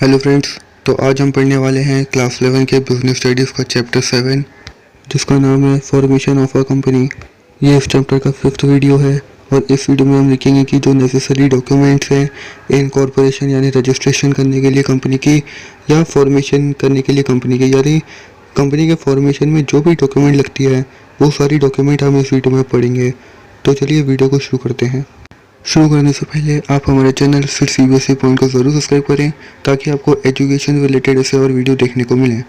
Hello friends. तो आज हम पढ़ने वाले हैं क्लास 11 के बिजनेस स्टडीज़ का चैप्टर 7 जिसका नाम है फॉर्मेशन ऑफ अ कंपनी। ये इस चैप्टर का 5th वीडियो है और इस वीडियो में हम लिखेंगे कि जो नेसेसरी डॉक्यूमेंट्स हैं इनकॉर्पोरेशन यानी रजिस्ट्रेशन करने के लिए कंपनी की या फॉर्मेशन करने के लिए कंपनी की, यानी कंपनी के फॉर्मेशन में जो भी डॉक्यूमेंट लगती है वो सारी डॉक्यूमेंट हम इस वीडियो में पढ़ेंगे। तो चलिए वीडियो को शुरू करते हैं। शुरू करने से पहले आप हमारे चैनल फिर CBSE पॉइंट को ज़रूर सब्सक्राइब करें ताकि आपको एजुकेशन रिलेटेड ऐसे और वीडियो देखने को मिले।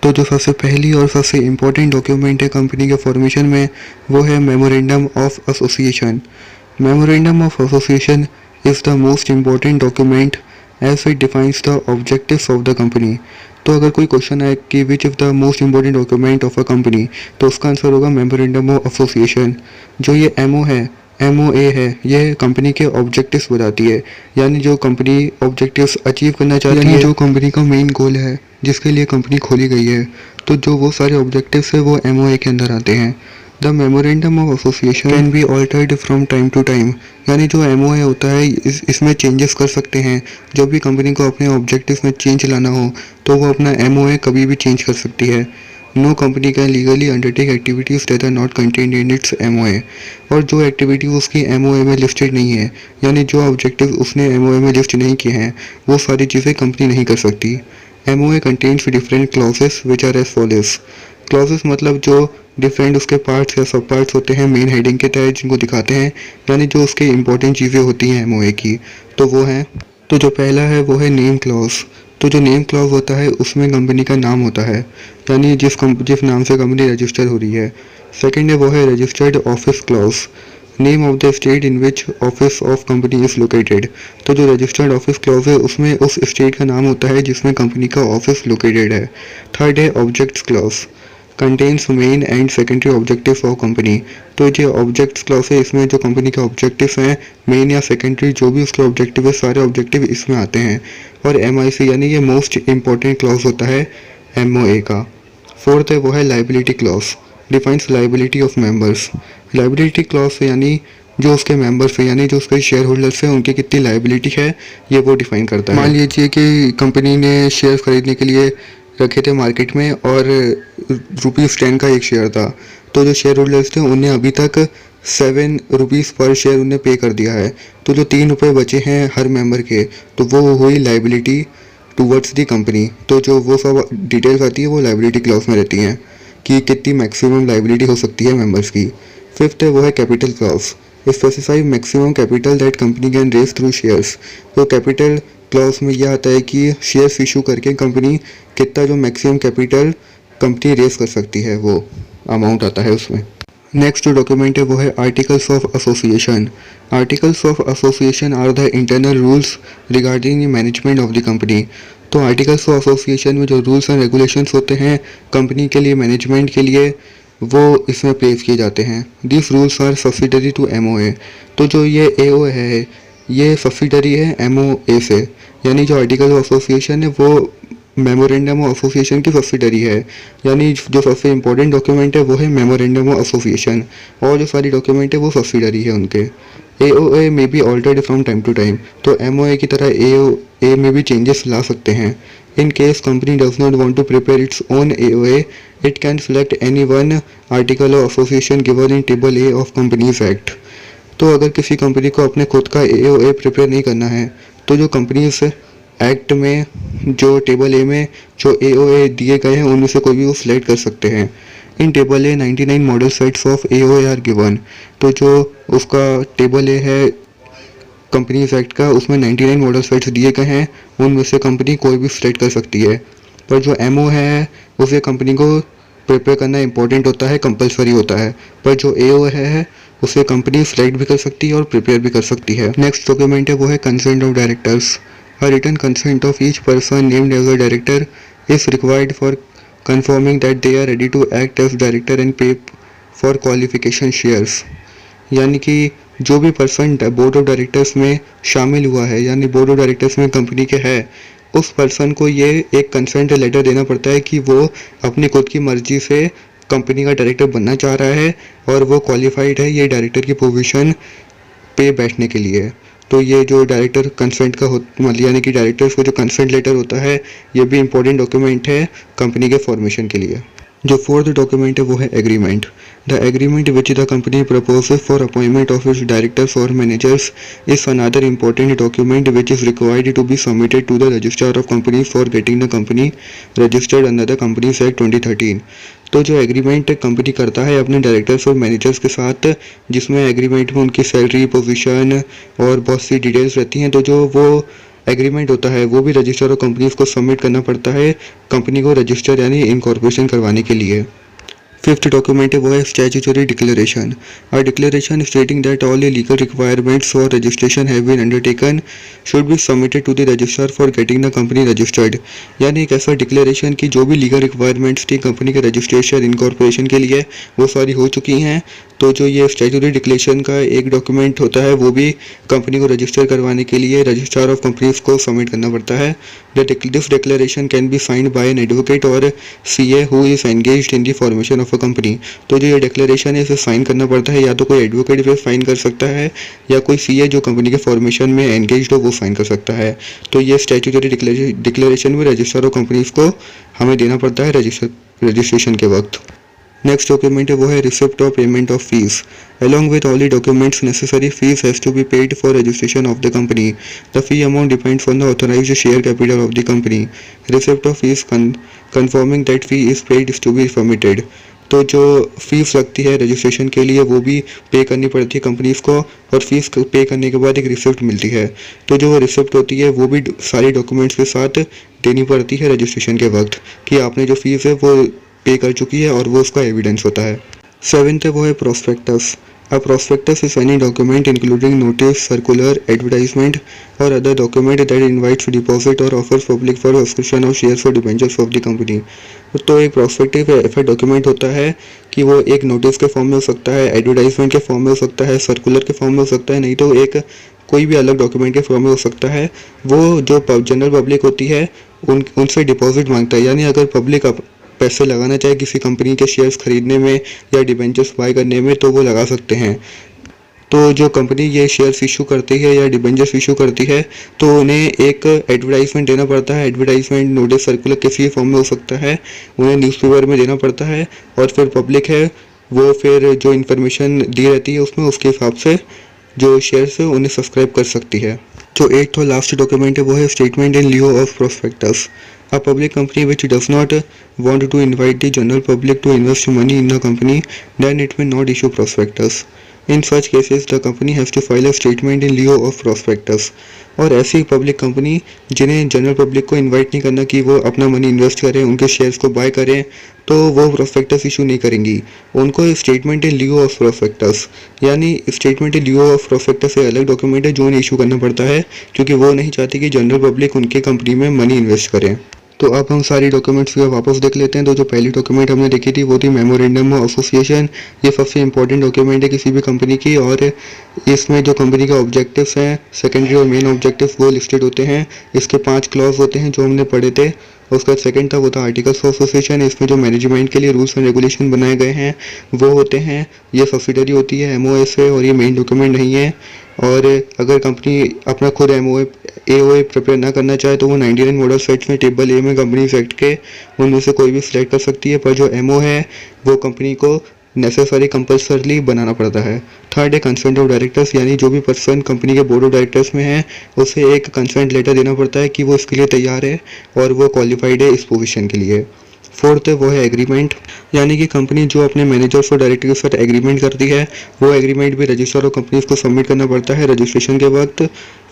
तो जो सबसे पहली और सबसे इम्पोर्टेंट डॉक्यूमेंट है कंपनी के फॉर्मेशन में वो है memorandum of association. Memorandum of association is the most important document as it defines the objectives of the company. तो अगर कोई क्वेश्चन है कि which is the most important document of a company तो उसका आंसर होगा मेमोरेंडम ऑफ एसोसिएशन। जो ये MOA है ये कंपनी के ऑब्जेक्टिव्स बताती है, यानी जो कंपनी ऑब्जेक्टिव्स अचीव करना चाहती है, जो कंपनी का मेन गोल है जिसके लिए कंपनी खोली गई है। तो जो वो सारे ऑब्जेक्टिव्स है वो MOA के अंदर आते हैं। The memorandum of association can be altered from time to time, यानी जो MOA होता है इसमें चेंजेस कर सकते हैं। जब भी कंपनी को अपने ऑब्जेक्टिव्स में चेंज लाना हो तो वो अपना MOA कभी भी चेंज कर सकती है। No company can legally undertake activities that are not contained in its MOA, और जो एक्टिविटीज़ उसकी MOA में लिस्टेड नहीं है, यानी जो ऑब्जेक्टिव उसने MOA में लिस्ट नहीं किए हैं वो सारी चीज़ें कंपनी नहीं कर सकती। MOA contains different clauses which are as follows. Clauses मतलब जो डिफरेंट उसके पार्ट्स या सब पार्ट्स होते हैं मेन हेडिंग के तहत जिनको दिखाते हैं, यानी जो उसके इंपॉर्टेंट चीज़ें होती हैं MOA की, तो वो हैं। तो जो पहला है वो है नेम क्लॉज। तो जो नेम क्लॉज होता है उसमें कंपनी का नाम होता है, यानी जिस नाम से कंपनी रजिस्टर हो रही है। सेकंड है वो है registered office clause, name of the state in which office of company is located. तो जो रजिस्टर्ड ऑफिस क्लॉज है उसमें उस स्टेट का नाम होता है जिसमें कंपनी का ऑफिस लोकेटेड है। थर्ड है objects clause, contains main and secondary objectives of company. तो ये ऑब्जेक्ट्स क्लॉज है, इसमें जो कंपनी के ऑब्जेक्टिव्स हैं मेन या सेकेंडरी जो भी उसके ऑब्जेक्टिव है सारे ऑब्जेक्टिव इसमें आते हैं। और MIC यानी ये मोस्ट इम्पॉर्टेंट क्लॉज होता है MOA का। फोर्थ है वो है liability clause, defines liability of members. Liability clause यानी जो उसके मेंबर्स है यानी जो उसके शेयर होल्डर्स हैं उनकी कितनी लाइबिलिटी है ये वो डिफाइन करता है। मान लीजिए कि कंपनी ने शेयर खरीदने के लिए रखे थे मार्केट में और ₹10 का एक शेयर था, तो जो शेयर होल्डर्स थे उन्हें अभी तक ₹7 पर शेयर उन्हें पे कर दिया है। तो जो ₹3 बचे हैं हर मेंबर के, तो वो हुई लाइबिलिटी टूवर्ड्स दी कंपनी। तो जो वो सब डिटेल्स आती है वो लाइबिलिटी क्लॉज में रहती हैं कि कितनी मैक्सिमम लाइबिलिटी हो सकती है मेंबर्स की। फिफ्थ है वो है capital clause, specify maximum capital that company can raise through shares. तो कैपिटल क्लॉज में यह आता है कि शेयर्स इशू करके कंपनी कितना जो मैक्सिमम कैपिटल कंपनी रेज कर सकती है वो अमाउंट आता है उसमें। नेक्स्ट जो डॉक्यूमेंट है वो है articles of association. Articles of association are the internal rules regarding the management of the company. तो आर्टिकल्स ऑफ एसोसिएशन में जो रूल्स एंड रेगुलेशंस होते हैं कंपनी के लिए मैनेजमेंट के लिए वो इसमें प्लेस किए जाते हैं। This rules are subsidiary to MOA। तो जो ये AOA है ये सब्सिडरी है MOA से, यानी जो आर्टिकल ऑफ एसोसिएशन है वो मेमोरेंडम ऑफ एसोसिएशन की सब्सिडरी है, यानी जो सबसे इंपॉर्टेंट डॉक्यूमेंट है वो है मेमोरेंडम ऑफ एसोसिएशन और जो सारी डॉक्यूमेंट है वो सब्सिडरी है उनके। AOA में be altered from time to time. तो MOA की तरह AOA में भी चेंजेस ला सकते हैं। In case company does not want to prepare its own AOA it can select any one article of association given in table A of companies act. तो अगर किसी कंपनी को अपने खुद का AOA प्रिपेयर नहीं करना है तो जो कंपनीज एक्ट में जो टेबल A में जो AOA दिए गए हैं उनमें से कोई भी वो सिलेक्ट कर सकते हैं। In table A 99 model sets of AOA are given. तो जो उसका टेबल A है कंपनीज एक्ट का उसमें 99 मॉडल सेट्स दिए गए हैं, उनमें से कंपनी कोई भी सिलेक्ट कर सकती है। पर जो MOA है उसे कंपनी को प्रिपेयर करना इंपॉर्टेंट होता है, कंपलसरी होता है। पर जो AOA है उसे कंपनी सिलेक्ट भी कर सकती है और प्रिपेयर भी कर सकती है। नेक्स्ट डॉक्यूमेंट है वो है consent of directors. A written consent of each person named as a director is required for confirming that they are ready to act as director and pay for qualification shares। यानी कि जो भी person board of directors में शामिल हुआ है यानी board of directors में कंपनी के है, उस पर्सन को ये एक कंसेंट लेटर देना पड़ता है कि वो अपनी खुद की मर्जी से कंपनी का डायरेक्टर बनना चाह रहा है और वो क्वालिफाइड है ये डायरेक्टर की पोजीशन पे बैठने के लिए। तो ये जो डायरेक्टर कंसेंट का यानी कि डायरेक्टर्स को जो कंसेंट लेटर होता है, ये भी इंपॉर्टेंट डॉक्यूमेंट है कंपनी के फॉर्मेशन के लिए। जो फोर्थ डॉक्यूमेंट है वो है agreement. The agreement which the company proposes for appointment of its directors और managers is another important document which is required to be submitted to the registrar of company for getting the company registered under the companies act 2013। तो जो agreement company करता है अपने directors और managers के साथ, जिसमें एग्रीमेंट में उनकी सैलरी, पोजीशन और बहुत सी डिटेल्स रहती हैं, तो जो वो एग्रीमेंट होता है वो भी रजिस्टर ऑफ कंपनीज को सबमिट करना पड़ता है कंपनी को रजिस्टर यानी इनकॉर्पोरेशन करवाने के लिए। फिफ्थ डॉक्यूमेंट है वो है statutory declaration. A declaration stating that all legal requirements for registration have been undertaken should be submitted to the registrar for getting the company registered. यानी एक ऐसा डिक्लेरेशन कि जो भी लीगल रिक्वायरमेंट्स थी कंपनी के रजिस्ट्रेशन इनकॉर्पोरेशन के लिए वो सारी हो चुकी हैं। तो जो ये स्टैट्यूटरी डिक्लेरेशन का एक डॉक्यूमेंट होता है वो भी कंपनी को रजिस्टर करवाने के लिए रजिस्ट्रार ऑफ कंपनीज को सबमिट करना पड़ता है। This declaration can be signed by an advocate और CA who is engaged in the formation of a company. तो जो ये डिक्लेरेशन है इसे साइन करना पड़ता है, या तो कोई एडवोकेट भी साइन कर सकता है या कोई सीए जो कंपनी के फॉर्मेशन में एंगेज्ड हो वो साइन कर सकता है। तो ये स्टैट्यूटरी डिक्लेरेशन भी रजिस्ट्रार ऑफ कंपनीज को हमें देना पड़ता है रजिस्ट्रेशन के वक्त। नेक्स्ट डॉक्यूमेंट है वो है receipt of payment of fees. Along with all the documents necessary, fees has to be paid for registration of the company. The fee amount depends on the authorized share capital of the company. Receipt of fees confirming that fee is paid is to be submitted. तो जो fees लगती है registration के लिए वो भी पे करनी पड़ती है कंपनीज को, और फीस पे करने के बाद एक रिसिप्ट मिलती है। तो जो रिसिप्ट होती है वो भी सारी डॉक्यूमेंट्स के साथ देनी पड़ती है रजिस्ट्रेशन के वक्त कि आपने जो फीस है वो पे कर चुकी है, और वो उसका एविडेंस होता है। सेवेंथ है वो है prospectus. A prospectus is any document including notice, circular, advertisement or other document that invites deposit or offers public for subscription of shares or debentures of the company. तो एक प्रोस्पेक्टिव ऐसा document होता है कि वो एक नोटिस के form में हो सकता है, एडवर्टाइजमेंट के फॉर्म में हो सकता है, सर्कुलर के फॉर्म में हो सकता है, नहीं तो एक कोई भी अलग डॉक्यूमेंट के फॉर्म में हो सकता है। वो जो जनरल पब्लिक होती है उनसे डिपॉजिट मांगता है, यानी अगर पब्लिक पैसे लगाना चाहे किसी कंपनी के शेयर्स खरीदने में या डिबेंचर्स बाय करने में तो वो लगा सकते हैं। तो जो कंपनी ये शेयर्स इशू करती है या डिबेंचर्स इशू करती है तो उन्हें एक एडवर्टाइजमेंट देना पड़ता है। एडवर्टाइजमेंट नोटिस सर्कुलर किसी फॉर्म में हो सकता है, उन्हें न्यूज़पेपर में देना पड़ता है, और फिर पब्लिक है वो फिर जो इन्फॉर्मेशन दी रहती है उसमें उसके हिसाब से जो शेयर्स है उन्हें सब्सक्राइब कर सकती है। जो एट्थ और लास्ट डॉक्यूमेंट है वो है statement in lieu of prospectus. A public company which does not want to invite the general public to invest money in the company, then it may not issue prospectus. In such cases, the company has to file a statement in lieu of prospectus. और ऐसी public company जिन्हें general public को invite नहीं करना कि वो अपना money invest करें, उनके शेयर्स को बाय करें, तो वो प्रोस्पेक्टस इशू नहीं करेंगी। उनको statement in lieu of prospectus, यानी statement in lieu of prospectus एक अलग डॉक्यूमेंट है जो उन्हें इशू करना पड़ता है, क्योंकि वो नहीं चाहती कि जनरल पब्लिक उनके कंपनी में मनी इन्वेस्ट करें। तो अब हम सारी डॉक्यूमेंट्स को वापस देख लेते हैं। तो जो पहली डॉक्यूमेंट हमने देखी थी वो थी मेमोरेंडम ऑफ एसोसिएशन। ये सबसे इंपॉर्टेंट डॉक्यूमेंट है किसी भी कंपनी की, और इसमें जो कंपनी के ऑब्जेक्टिव्स हैं, सेकेंडरी और मेन ऑब्जेक्टिव्स, वो लिस्टेड होते हैं। इसके 5 क्लॉज होते हैं जो हमने पढ़े थे। उसका सेकंड था वो था आर्टिकल्स ऑफ एसोसिएशन। इसमें जो मैनेजमेंट के लिए रूल्स एंड रेगुलेशन बनाए गए हैं वो होते हैं। ये सब्सिडरी होती है एमओएस से, और ये मेन डॉक्यूमेंट नहीं है। और अगर कंपनी अपना खुद एओए प्रिपेयर ना करना चाहे तो वो 99 मॉडल सेट्स में टेबल ए में कंपनीज एक्ट के उनमें से कोई भी सिलेक्ट कर सकती है, पर जो एमओ है वो कंपनी को नेसेसरी कंपल्सरली बनाना पड़ता है। थर्ड है कंसेंट ऑफ डायरेक्टर्स, यानी जो भी पर्सन कंपनी के बोर्ड ऑफ डायरेक्टर्स में है उसे एक कंसेंट लेटर देना पड़ता है कि वो इसके लिए तैयार है और वो क्वालिफाइड है इस पोजीशन के लिए। फोर्थ है वो है एग्रीमेंट, यानी कि कंपनी जो अपने मैनेजर्स और डायरेक्टर के साथ एग्रीमेंट करती है वो एग्रीमेंट भी रजिस्टर और कंपनीज को सबमिट करना पड़ता है रजिस्ट्रेशन के वक्त।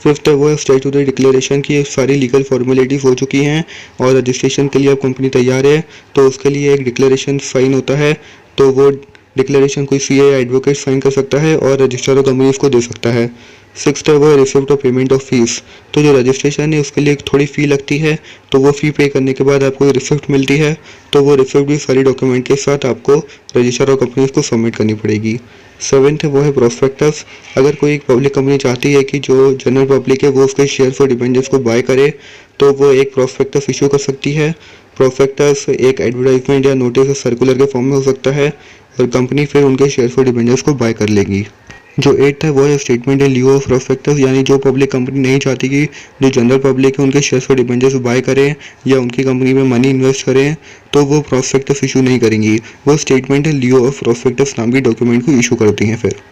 फिफ्थ है वो है स्टैट्यूटरी डिक्लेरेशन की सारी लीगल फॉर्मेलिटीज हो चुकी हैं और रजिस्ट्रेशन के लिए अब कंपनी तैयार है, तो उसके लिए एक डिक्लेरेशन साइन होता है। तो वो डिक्लेरेशन कोई सीए या एडवोकेट साइन कर सकता है और रजिस्टर और कंपनीज को दे सकता है। सिक्स्थ है वो है receipt of payment of fees. तो जो रजिस्ट्रेशन है उसके लिए एक थोड़ी फ़ी लगती है, तो वो फ़ी पे करने के बाद आपको रिसिप्ट मिलती है, तो वो रिसिप्ट भी सारी डॉक्यूमेंट के साथ आपको रजिस्टर और कंपनीज को सबमिट करनी पड़ेगी। सेवेंथ है वो है प्रोस्पेक्टस। अगर कोई एक पब्लिक कंपनी चाहती है कि जो जनरल पब्लिक है वो उसके शेयर्स और डिबेंचर्स को बाय करे, तो वो एक प्रोस्पेक्टस इशू कर सकती है। प्रोस्पेक्टस एक एडवर्टाइजमेंट या नोटिस या सर्कुलर के फॉर्म में हो सकता है और कंपनी फिर उनके शेयर्स और डिबेंचर्स को बाय कर लेगी। जो 8th है वो है स्टेटमेंट इन लिeu ऑफ प्रोस्पेक्टस, यानी जो पब्लिक कंपनी नहीं चाहती कि जो जनरल पब्लिक है उनके शेयर्स पर डिबेंचर्स बाय करें या उनकी कंपनी में मनी इन्वेस्ट करें, तो वो प्रोस्पेक्टस इशू नहीं करेंगी। वो स्टेटमेंट इन लिeu ऑफ प्रोस्पेक्टस नाम की डॉक्यूमेंट को इशू करती हैं फिर।